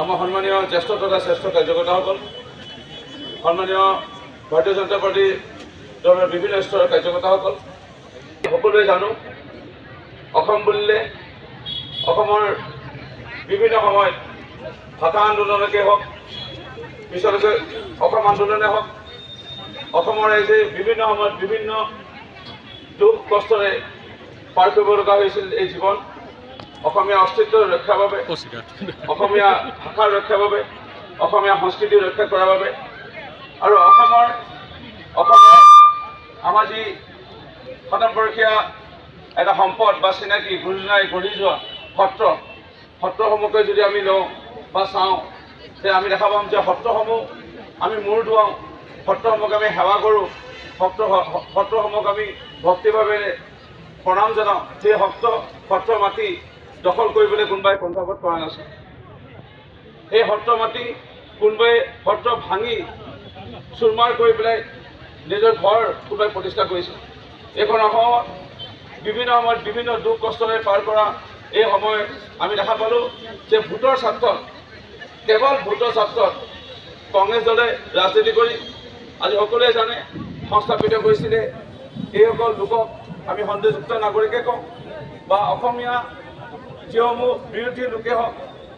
আমাৰ সন্মানীয় জ্যেষ্ঠ তথা শ্ৰেষ্ঠ কাৰ্যকৰ্তাসকল, সন্মানীয় ভাৰতীয় জনতা পাৰ্টি দলৰ বিভিন্ন স্তৰৰ কাৰ্যকৰ্তাসকল, সকলোৱে জানো অসম বুলিলে অসমৰ বিভিন্ন সময়ত ভাষা আন্দোলনকে হওক, পিছলৈকে অসম আন্দোলনে হওক, অসমৰ ৰাইজে বিভিন্ন সময়ত বিভিন্ন দুখ কষ্টৰে পাৰ কৰিব লগা হৈছিল এই জীৱন। অসমীয়া অস্তিত্বৰ ৰক্ষাৰ বাবে, অসমীয়া ভাষাৰ ৰক্ষাৰ বাবে, অসমীয়া সংস্কৃতি ৰক্ষা কৰাৰ বাবে আৰু অসমৰ আমাৰ যি শতবৰ্ষীয়া এটা সম্পদ বা চিনাকি গুৰুজনাই গঢ়ি যোৱা সত্ৰসমূহকে যদি আমি লওঁ বা চাওঁ, তে আমি দেখা পাম যে সত্ৰসমূহ আমি মূৰ ধুৱাওঁ, সত্ৰসমূহক আমি সেৱা কৰোঁ, সত্ৰসমূহক আমি ভক্তিভাৱেৰে প্ৰণাম জনাওঁ। সেই সত্ৰ মাটি দখল কৰিবলৈ কোনোবাই কণ্ঠপাত কৰা নাছিল। সেই সত্ৰ মাটি কোনোবাই সত্ৰ ভাঙি চুৰমাৰ কৰি পেলাই নিজৰ ঘৰ কোনোবাই প্ৰতিষ্ঠা কৰিছিল। এইখন অসমত বিভিন্ন সময়ত বিভিন্ন দুখ কষ্টৰে পাৰ কৰা এই সময়ত আমি দেখা পালোঁ যে ভোটৰ স্বাৰ্থত, কেৱল ভোটৰ স্বাৰ্থত কংগ্ৰেছ দলে ৰাজনীতি কৰি আজি সকলোৱে জানে সংস্থাপিত কৰিছিলে। এইসকল লোকক আমি সন্দেহযুক্ত নাগৰিকে কওঁ বা অসমীয়া যিসমূহ বিৰোধী লোকে হওক,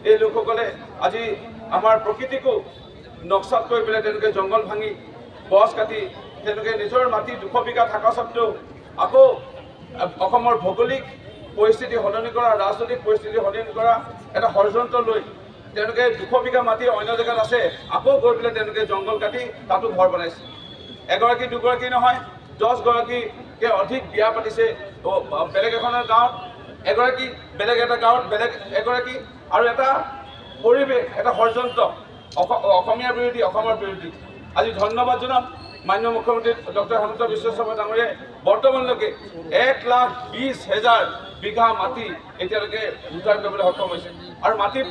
এই লোকসকলে আজি আমাৰ প্ৰকৃতিকো নক্সাত কৰি পেলাই তেওঁলোকে জংঘল ভাঙি গছ কাটি তেওঁলোকে নিজৰ মাটি 200 বিঘা থকা স্বত্বেও আকৌ অসমৰ ভৌগোলিক পৰিস্থিতি সলনি কৰা, ৰাজনৈতিক পৰিস্থিতি সলনি কৰা এটা ষড়যন্ত্ৰ লৈ তেওঁলোকে 200 বিঘা মাটি অন্য জেগাত আছে, আকৌ গৈ পেলাই তেওঁলোকে জংঘল কাটি তাতো ঘৰ বনাইছে। এগৰাকী দুগৰাকী নহয়, 10 গৰাকীকে অধিক বিয়া পাতিছে বেলেগ এখনৰ গাঁৱত, এগৰাকী বেলেগ এটা গাঁৱত বেলেগ এগৰাকী, আৰু এটা পৰিৱেশ, এটা ষড়যন্ত্ৰ অসমীয়া বিৰোধী, অসমৰ বিৰোধী। আজি ধন্যবাদ জনাম মাননীয় মুখ্যমন্ত্ৰী ডক্টৰ হিমন্ত বিশ্ব শৰ্মা ডাঙৰীয়াই বৰ্তমানলৈকে 1,20,000 বিঘা মাটি এতিয়ালৈকে উদ্ধাৰ কৰিবলৈ সক্ষম হৈছে। আৰু মাটিৰ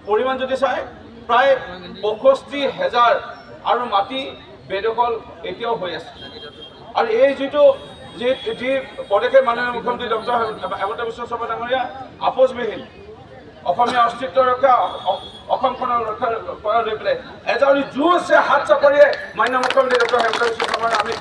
পৰিমাণ যদি চাই প্ৰায় 65,000 আৰু মাটি বেদখল এতিয়াও হৈ আছে। আৰু এই যি পদক্ষেপ মাননীয় মুখ্যমন্ত্ৰী ডক্টৰ হিমন্ত বিশ্ব শৰ্মা ডাঙৰীয়া আপোচবিহীন অসমীয়া অস্তিত্ব ৰক্ষা, অসমখনৰ ৰক্ষা কৰা লৈ পেলাই এজন জোৰছে হাত চাপৰিয়ে মাননীয় মুখ্যমন্ত্ৰী ডক্টৰ হিমন্ত বিশ্ব শৰ্মাৰ আমি